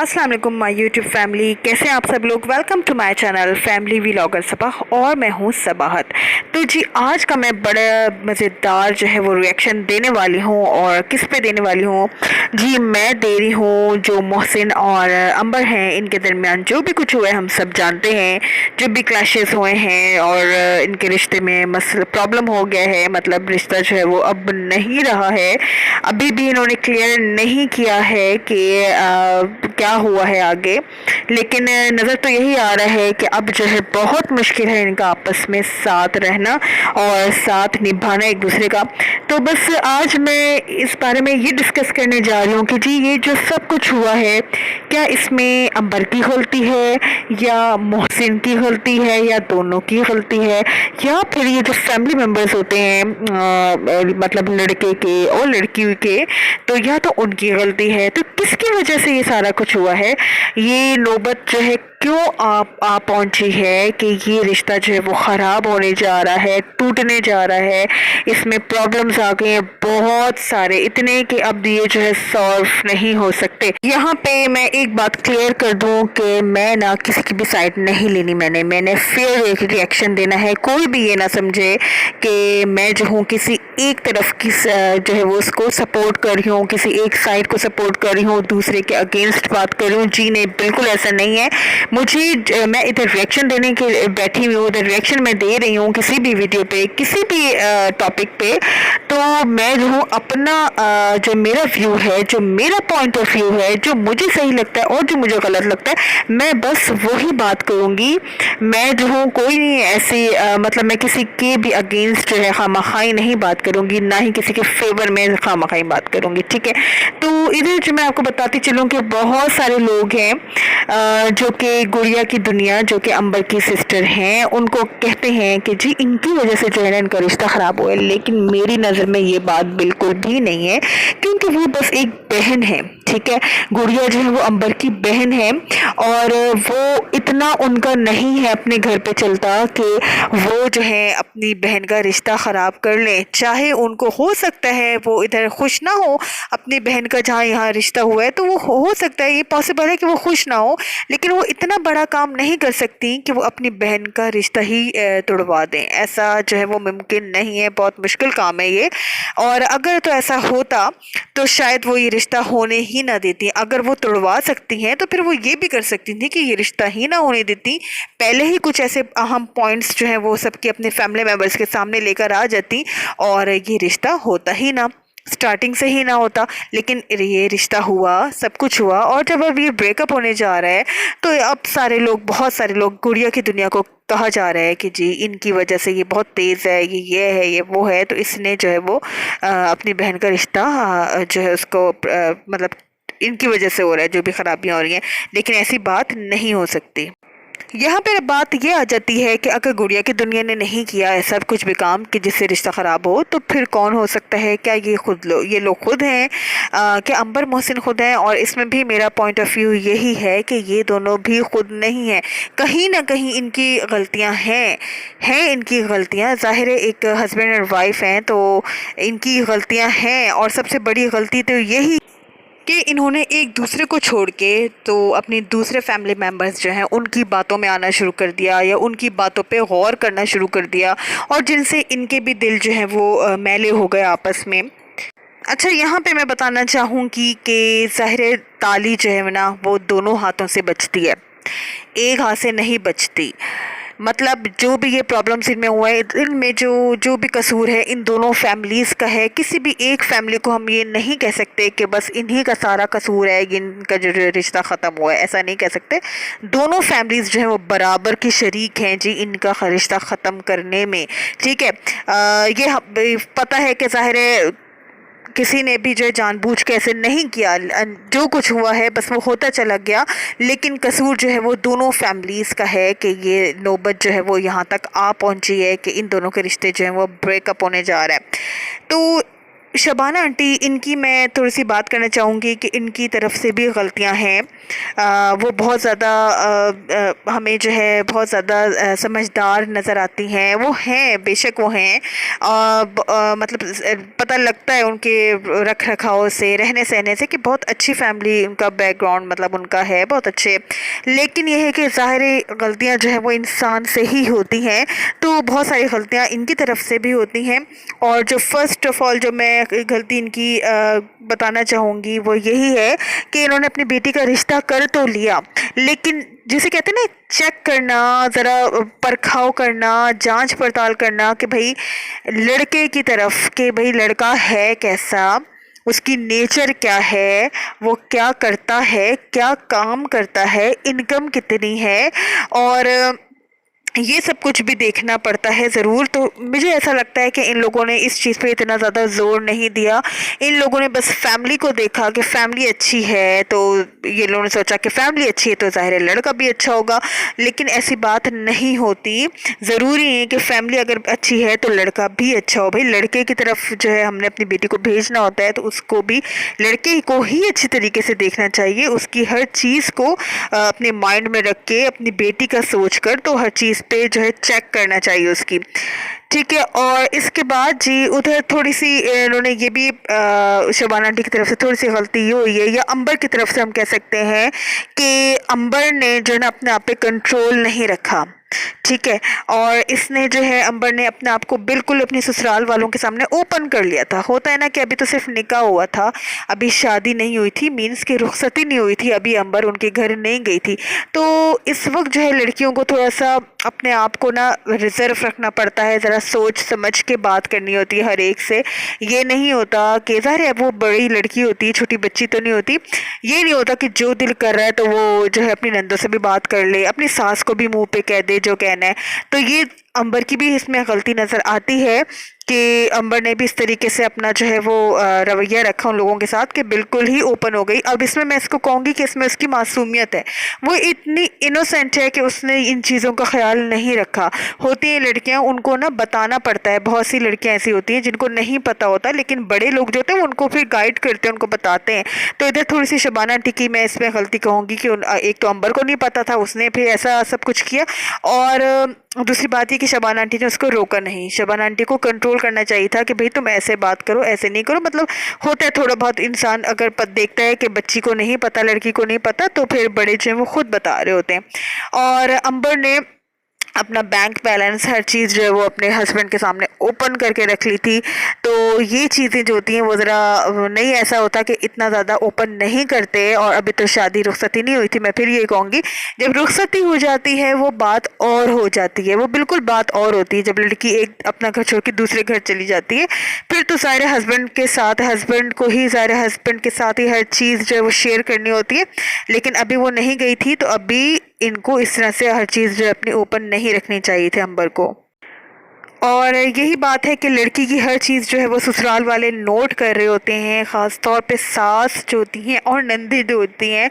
अस्सलाम वालेकुम my YouTube family, कैसे हैं आप सब लोग। Welcome to my channel family vlogger Saba और मैं हूं सबाहत। तो जी आज का मैं बड़ा मज़ेदार जो है वो रिएक्शन देने वाली हूं। और किस पे देने वाली हूं जी, मैं दे रही हूं जो मोहसिन और अंबर हैं इनके दरमियान जो भी कुछ हुआ है हम सब जानते हैं। जो भी क्लैशेस हुए हैं और इनके रिश्ते में मसला प्रॉब्लम हो गया है, मतलब रिश्ता जो है वो अब नहीं रहा है। अभी भी इन्होंने क्लियर नहीं किया है कि क्या हुआ है आगे, लेकिन नज़र तो यही आ रहा है कि अब जो है बहुत मुश्किल है इनका आपस में साथ रहना और साथ निभाना एक दूसरे का। तो बस आज मैं इस बारे में ये डिस्कस करने जा रही हूँ कि जी ये जो सब कुछ हुआ है, क्या इसमें अंबर की गलती है या मोहसिन की गलती है या दोनों की गलती है, या फिर ये जो फैमिली मेम्बर्स होते हैं मतलब लड़के के और लड़की के, तो या तो उनकी गलती है। तो किसकी वजह से ये सारा कुछ हुआ है, ये नौबत जो है क्यों आ पहुंची है कि ये रिश्ता जो है वो ख़राब होने जा रहा है, टूटने जा रहा है। इसमें प्रॉब्लम्स आ गए हैं बहुत सारे, इतने कि अब ये जो है सॉल्व नहीं हो सकते। यहाँ पे मैं एक बात क्लियर कर दूं कि मैं ना किसी की भी साइड नहीं लेनी, मैंने फेयर रिएक्शन देना है। कोई भी ये ना समझे कि मैं जो हूँ किसी एक तरफ की जो है वो उसको सपोर्ट कर रही हूँ, किसी एक साइड को सपोर्ट कर रही हूँ, दूसरे के अगेंस्ट बात कर रही हूँ। जी नहीं, बिल्कुल ऐसा नहीं है। मैं इधर रिएक्शन देने के बैठी हुई हूँ, इधर रिएक्शन मैं दे रही हूँ किसी भी वीडियो पे, किसी भी टॉपिक पे। तो मैं जो हूँ अपना जो मेरा व्यू है, जो मेरा पॉइंट ऑफ व्यू है, जो मुझे सही लगता है और जो मुझे गलत लगता है, मैं बस वही बात करूँगी। मैं जो हूँ कोई नहीं ऐसी मतलब मैं किसी के भी अगेंस्ट जो है खामखाई नहीं बात करूँगी, ना ही किसी के फेवर में खामखाई बात करूँगी, ठीक है। तो इधर जो मैं आपको बताती चलूँ कि बहुत सारे लोग हैं जो कि गुड़िया की दुनिया, जो कि अंबर की सिस्टर हैं, उनको कहते हैं कि जी इनकी वजह से जो है ना इनका रिश्ता ख़राब हुआ है। लेकिन मेरी नज़र में ये बात बिल्कुल भी नहीं है, क्योंकि वो बस एक बहन है, ठीक है। गुड़िया जो है वो अंबर की बहन है और वो इतना उनका नहीं है अपने घर पे चलता कि वो जो है अपनी बहन का रिश्ता ख़राब कर ले। चाहे उनको हो सकता है वो इधर खुश ना हो अपनी बहन का, जहाँ यहाँ रिश्ता हुआ है तो वो हो सकता है, ये पॉसिबल है कि वो खुश ना हो, लेकिन वो इतना बड़ा काम नहीं कर सकती कि वो अपनी बहन का रिश्ता ही तोड़वा दें। ऐसा जो है वो मुमकिन नहीं है, बहुत मुश्किल काम है ये। और अगर तो ऐसा होता तो शायद वो ये रिश्ता होने ही ना देती। अगर वो तोड़वा सकती हैं तो फिर वो ये भी कर सकती थी कि ये रिश्ता ही ना होने देती, पहले ही कुछ ऐसे अहम पॉइंट्स जो हैं वो सबके अपने फैमिली मेम्बर्स के सामने लेकर आ जाती और ये रिश्ता होता ही ना, स्टार्टिंग से ही ना होता। लेकिन ये रिश्ता हुआ, सब कुछ हुआ, और जब अब ये ब्रेकअप होने जा रहा है तो अब सारे लोग, बहुत सारे लोग गुड़िया की दुनिया को कहा जा रहा है कि जी इनकी वजह से ये बहुत तेज़ है, ये है, ये वो है, तो इसने जो है वो अपनी बहन का रिश्ता जो है उसको मतलब इनकी वजह से हो रहा है, जो भी खराबियाँ हो रही हैं। लेकिन ऐसी बात नहीं हो सकती। यहाँ पर बात ये आ जाती है कि अगर गुड़िया की दुनिया ने नहीं किया ऐसा कुछ भी काम कि जिससे रिश्ता ख़राब हो, तो फिर कौन हो सकता है? क्या ये लोग खुद हैं? कि अंबर मोहसिन खुद हैं? और इसमें भी मेरा पॉइंट ऑफ व्यू यही है कि ये दोनों भी खुद नहीं हैं, कहीं ना कहीं इनकी गलतियाँ हैं इनकी गलतियाँ। ज़ाहिर है एक हस्बैंड और वाइफ हैं तो इनकी गलतियाँ हैं, और सबसे बड़ी गलती तो यही कि इन्होंने एक दूसरे को छोड़ के तो अपने दूसरे फैमिली मेम्बर्स जो हैं उनकी बातों में आना शुरू कर दिया, या उनकी बातों पे गौर करना शुरू कर दिया, और जिनसे इनके भी दिल जो है वो मैले हो गए आपस में। अच्छा, यहाँ पे मैं बताना चाहूँगी कि ज़ाहिर ताली जो है ना वो दोनों हाथों से बचती है, एक हाथ से नहीं बचती। मतलब जो भी ये प्रॉब्लम्स इनमें हुआ है, इनमें जो भी कसूर है इन दोनों फैमिलीज़ का है। किसी भी एक फैमिली को हम ये नहीं कह सकते कि बस इन्हीं का सारा कसूर है, इनका जो रिश्ता ख़त्म हुआ है, ऐसा नहीं कह सकते। दोनों फैमिलीज़ जो हैं वो बराबर की शरीक हैं जी इनका रिश्ता ख़त्म करने में, ठीक है। ये पता है कि ज़ाहिर है किसी ने भी जो है जानबूझ के ऐसे नहीं किया, जो कुछ हुआ है बस वो होता चला गया। लेकिन कसूर जो है वो दोनों फैमिलीज़ का है कि ये नौबत जो है वो यहाँ तक आ पहुँची है कि इन दोनों के रिश्ते जो हैं वो ब्रेकअप होने जा रहा है। तो शबाना आंटी, इनकी मैं थोड़ी सी बात करना चाहूँगी कि इनकी तरफ से भी गलतियाँ हैं। वो बहुत ज़्यादा हमें जो है बहुत ज़्यादा समझदार नज़र आती हैं। वो हैं, बेशक वो हैं, मतलब पता लगता है उनके रख रखाव से, रहने सहने से कि बहुत अच्छी फैमिली, उनका बैकग्राउंड मतलब उनका है बहुत अच्छे। लेकिन यह है कि ज़ाहिर गलतियाँ जो है वो इंसान से ही होती हैं, तो बहुत सारी गलतियाँ इनकी तरफ से भी होती हैं। और जो फ़र्स्ट ऑफ़ ऑल जो मैं गलती इनकी बताना चाहूँगी वो यही है कि इन्होंने अपनी बेटी का रिश्ता कर तो लिया, लेकिन जिसे कहते हैं ना, चेक करना, ज़रा परखाव करना, जांच पड़ताल करना कि भाई लड़के की तरफ, कि भाई लड़का है कैसा, उसकी नेचर क्या है, वो क्या करता है, क्या काम करता है, इनकम कितनी है, और ये सब कुछ भी देखना पड़ता है ज़रूर। तो मुझे ऐसा लगता है कि इन लोगों ने इस चीज़ पे इतना ज़्यादा ज़ोर नहीं दिया। इन लोगों ने बस फैमिली को देखा कि फैमिली अच्छी है, तो ये लोगों ने सोचा कि फैमिली अच्छी है तो ज़ाहिर है लड़का भी अच्छा होगा, लेकिन ऐसी बात नहीं होती। ज़रूरी है कि फैमिली अगर अच्छी है तो लड़का भी अच्छा हो। भाई लड़के की तरफ जो है हमने अपनी बेटी को भेजना होता है, तो उसको भी लड़के को ही अच्छी तरीके से देखना चाहिए, उसकी हर चीज़ को अपने माइंड में रख के, अपनी बेटी का सोच कर, तो हर चीज़ पे जो है चेक करना चाहिए उसकी, ठीक है। और इसके बाद जी उधर थोड़ी सी इन्होंने ये भी शबाना आंटी की तरफ से थोड़ी सी गलती ये हुई है, या अंबर की तरफ से हम कह सकते हैं कि अंबर ने जो है ना अपने आप पे कंट्रोल नहीं रखा, ठीक है। और इसने जो है, अंबर ने अपने आप को बिल्कुल अपने ससुराल वालों के सामने ओपन कर लिया था। होता है ना कि अभी तो सिर्फ निकाह हुआ था, अभी शादी नहीं हुई थी, मीन्स की रुखसती नहीं हुई थी, अभी अंबर उनके घर नहीं गई थी। तो इस वक्त जो है लड़कियों को थोड़ा सा अपने आप को ना रिजर्व रखना पड़ता है, ज़रा सोच समझ के बात करनी होती है हर एक से। ये नहीं होता कि ज़ाहिर है वो बड़ी लड़की होती है, छोटी बच्ची तो नहीं होती। ये नहीं होता कि जो दिल कर रहा है तो वो जो है अपनी नंदों से भी बात कर ले, अपनी सास को भी मुंह पे कह दे जो कहना है। तो ये अंबर की भी इसमें गलती नज़र आती है कि अंबर ने भी इस तरीके से अपना जो है वो रवैया रखा उन लोगों के साथ कि बिल्कुल ही ओपन हो गई। अब इसमें मैं इसको कहूँगी कि इसमें उसकी मासूमियत है, वो इतनी इनोसेंट है कि उसने इन चीज़ों का ख्याल नहीं रखा। होती हैं लड़कियाँ, उनको ना बताना पड़ता है, बहुत सी लड़कियाँ ऐसी होती हैं जिनको नहीं पता होता, लेकिन बड़े लोग जो होते हैं उनको फिर गाइड करते हैं, उनको बताते हैं। तो इधर थोड़ी सी शबाना आंटी की मैं इसमें गलती कहूँगी कि एक तो अंबर को नहीं पता था, उसने फिर ऐसा सब कुछ किया, और दूसरी बात ये कि शबाना आंटी ने उसको रोका नहीं। शबाना आंटी को कंट्रोल करना चाहिए था कि भाई तुम ऐसे बात करो, ऐसे नहीं करो। मतलब होता है थोड़ा बहुत, इंसान अगर देखता है कि बच्ची को नहीं पता, लड़की को नहीं पता, तो फिर बड़े जो हैं वो खुद बता रहे होते हैं। और अंबर ने अपना बैंक बैलेंस, हर चीज़ जो है वो अपने हस्बैंड के सामने ओपन करके रख ली थी। तो ये चीज़ें जो होती हैं वो ज़रा नहीं, ऐसा होता कि इतना ज़्यादा ओपन नहीं करते। और अभी तो शादी रुखसती नहीं हुई थी, मैं फिर ये कहूँगी जब रुखसती हो जाती है वो बात और हो जाती है, वो बिल्कुल बात और होती है। जब लड़की एक अपना घर छोड़ के दूसरे घर चली जाती है, फिर तो सारे हस्बैंड के साथ, हस्बैंड को ही, सारे हस्बैंड के साथ ही हर चीज़ जो है वो शेयर करनी होती है। लेकिन अभी वो नहीं गई थी, तो अभी इनको इस तरह से हर चीज़ जो है अपनी ओपन नहीं रखनी चाहिए थी अंबर को। और यही बात है कि लड़की की हर चीज़ जो है वो ससुराल वाले नोट कर रहे होते हैं, ख़ास तौर पे सास जो होती हैं और नंदी जो होती हैं।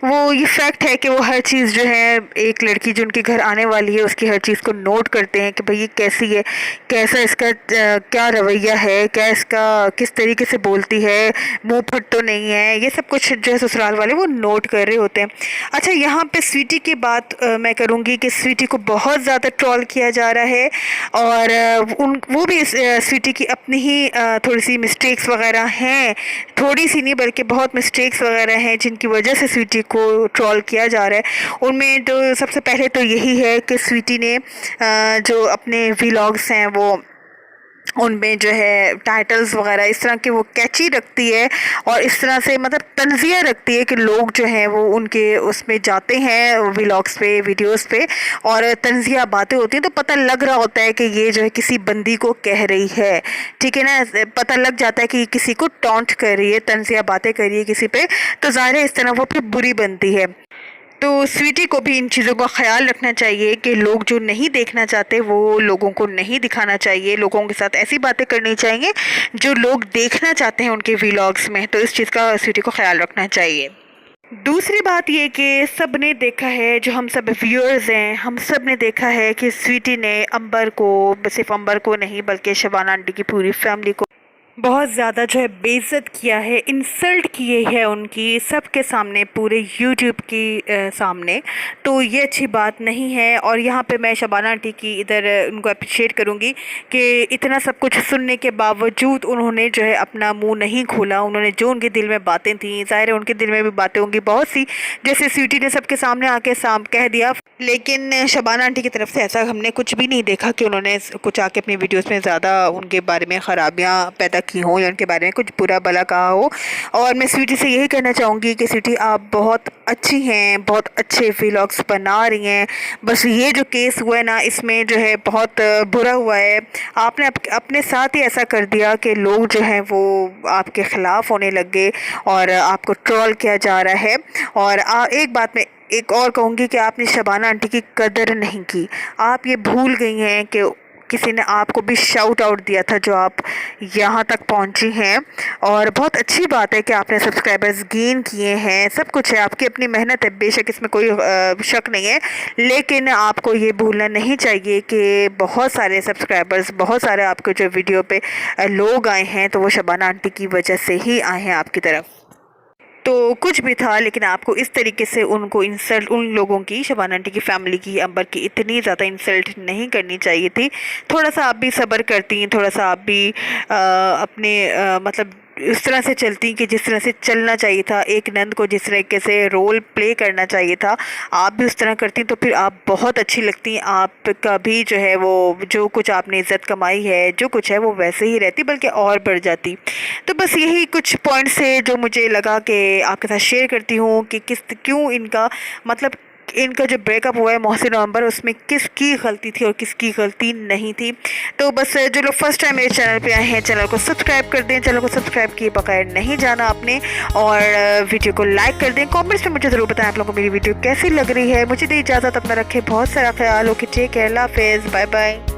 वो ये फैक्ट है कि वो हर चीज़ जो है, एक लड़की जो उनके घर आने वाली है उसकी हर चीज़ को नोट करते हैं कि भाई ये कैसी है, कैसा इसका क्या रवैया है, क्या इसका किस तरीके से बोलती है, मुँह फट तो नहीं है, ये सब कुछ जो है ससुराल वाले वो नोट कर रहे होते हैं। अच्छा, यहाँ पे स्वीटी की बात मैं करूँगी कि स्वीटी को बहुत ज़्यादा ट्रोल किया जा रहा है, और वो भी स्वीटी की अपनी ही थोड़ी सी मिस्टेक्स वगैरह हैं, थोड़ी सी नहीं बल्कि बहुत मिस्टेक्स वगैरह हैं जिनकी वजह से स्वीटी को ट्रोल किया जा रहा है। उनमें तो सबसे पहले तो यही है कि स्वीटी ने जो अपने व्लॉग्स हैं वो उनमें जो है टाइटल्स वगैरह इस तरह के वो कैची रखती है, और इस तरह से मतलब तंज़िया रखती है कि लोग जो हैं वो उनके उसमें जाते हैं व्लॉग्स पे, वीडियोस पे, और तंज़िया बातें होती हैं, तो पता लग रहा होता है कि ये जो है किसी बंदी को कह रही है, ठीक है ना। पता लग जाता है कि किसी को टॉन्ट कर रही है, तंज़िया बातें कर रही है किसी पे, तो ज़ाहिर है इस तरह वो फिर बुरी बनती है। तो स्वीटी को भी इन चीज़ों का ख्याल रखना चाहिए कि लोग जो नहीं देखना चाहते वो लोगों को नहीं दिखाना चाहिए, लोगों के साथ ऐसी बातें करनी चाहिए जो लोग देखना चाहते हैं उनके व्लॉग्स में। तो इस चीज़ का स्वीटी को ख्याल रखना चाहिए। दूसरी बात ये कि सब ने देखा है, जो हम सब व्यूअर्स हैं, हम सब ने देखा है कि स्वीटी ने अंबर को, सिर्फ अंबर को नहीं बल्कि शबाना आंटी की पूरी फैमिली को बहुत ज़्यादा जो है बेइज्जत किया है, इंसल्ट किए है उनकी सबके सामने, पूरे यूट्यूब की सामने। तो ये अच्छी बात नहीं है। और यहाँ पे मैं शबाना आंटी की इधर उनको अप्रिशिएट करूँगी कि इतना सब कुछ सुनने के बावजूद उन्होंने जो है अपना मुंह नहीं खोला। उन्होंने जो उनके दिल में बातें थी, ज़ाहिर है उनके दिल में भी बातें होंगी बहुत सी, जैसे स्वीटी ने सबके सामने आके कह दिया। लेकिन शबाना आंटी की तरफ से ऐसा हमने कुछ भी नहीं देखा कि उन्होंने कुछ आके अपनी वीडियोस में ज़्यादा उनके बारे में ख़राबियाँ पैदा की हों या उनके बारे में कुछ बुरा भला कहा हो। और मैं स्वीटी से यही कहना चाहूँगी कि स्वीटी आप बहुत अच्छी हैं, बहुत अच्छे व्लॉग्स बना रही हैं। बस ये जो केस हुआ है ना, इसमें जो है बहुत बुरा हुआ है। आपने अपने साथ ही ऐसा कर दिया कि लोग जो हैं वो आपके ख़िलाफ़ होने लग गए और आपको ट्रोल किया जा रहा है। और एक बात मैं एक और कहूँगी कि आपने शबाना आंटी की कदर नहीं की। आप ये भूल गई हैं कि किसी ने आपको भी शाउट आउट दिया था जो आप यहाँ तक पहुँची हैं। और बहुत अच्छी बात है कि आपने सब्सक्राइबर्स गेन किए हैं, सब कुछ है, आपकी अपनी मेहनत है, बेशक इसमें कोई शक नहीं है। लेकिन आपको ये भूलना नहीं चाहिए कि बहुत सारे सब्सक्राइबर्स, बहुत सारे आपके जो वीडियो पे लोग आए हैं तो वो शबाना आंटी की वजह से ही आए हैं आपकी तरफ। तो कुछ भी था, लेकिन आपको इस तरीके से उनको इंसल्ट, उन लोगों की, शबाना आंटी की फैमिली की, अंबर की इतनी ज़्यादा इंसल्ट नहीं करनी चाहिए थी। थोड़ा सा आप भी सब्र करती, थोड़ा सा आप भी अपने मतलब इस तरह से चलती कि जिस तरह से चलना चाहिए था। एक नंद को जिस तरीके से रोल प्ले करना चाहिए था, आप भी उस तरह करती तो फिर आप बहुत अच्छी लगती। आपका भी जो है वो जो कुछ आपने इज़्ज़त कमाई है, जो कुछ है वो वैसे ही रहती, बल्कि और बढ़ जाती। तो बस यही कुछ पॉइंट्स है जो मुझे लगा कि आपके साथ शेयर करती हूँ कि क्यों इनका मतलब इनका जो ब्रेकअप हुआ है मोहसिन और अंबर, उसमें किसकी गलती थी और किसकी गलती नहीं थी। तो बस जो लोग फर्स्ट टाइम मेरे चैनल पे आए हैं, चैनल को सब्सक्राइब कर दें, चैनल को सब्सक्राइब किए बगैर नहीं जाना आपने। और वीडियो को लाइक कर दें। कमेंट्स में मुझे ज़रूर बताएं आप लोगों को मेरी वीडियो कैसी लग रही है। मुझे दे इजाज़त, अपना रखें बहुत सारा ख्याल। ओके, टेक केयर, अल्लाह हाफिज़, बाय बाय।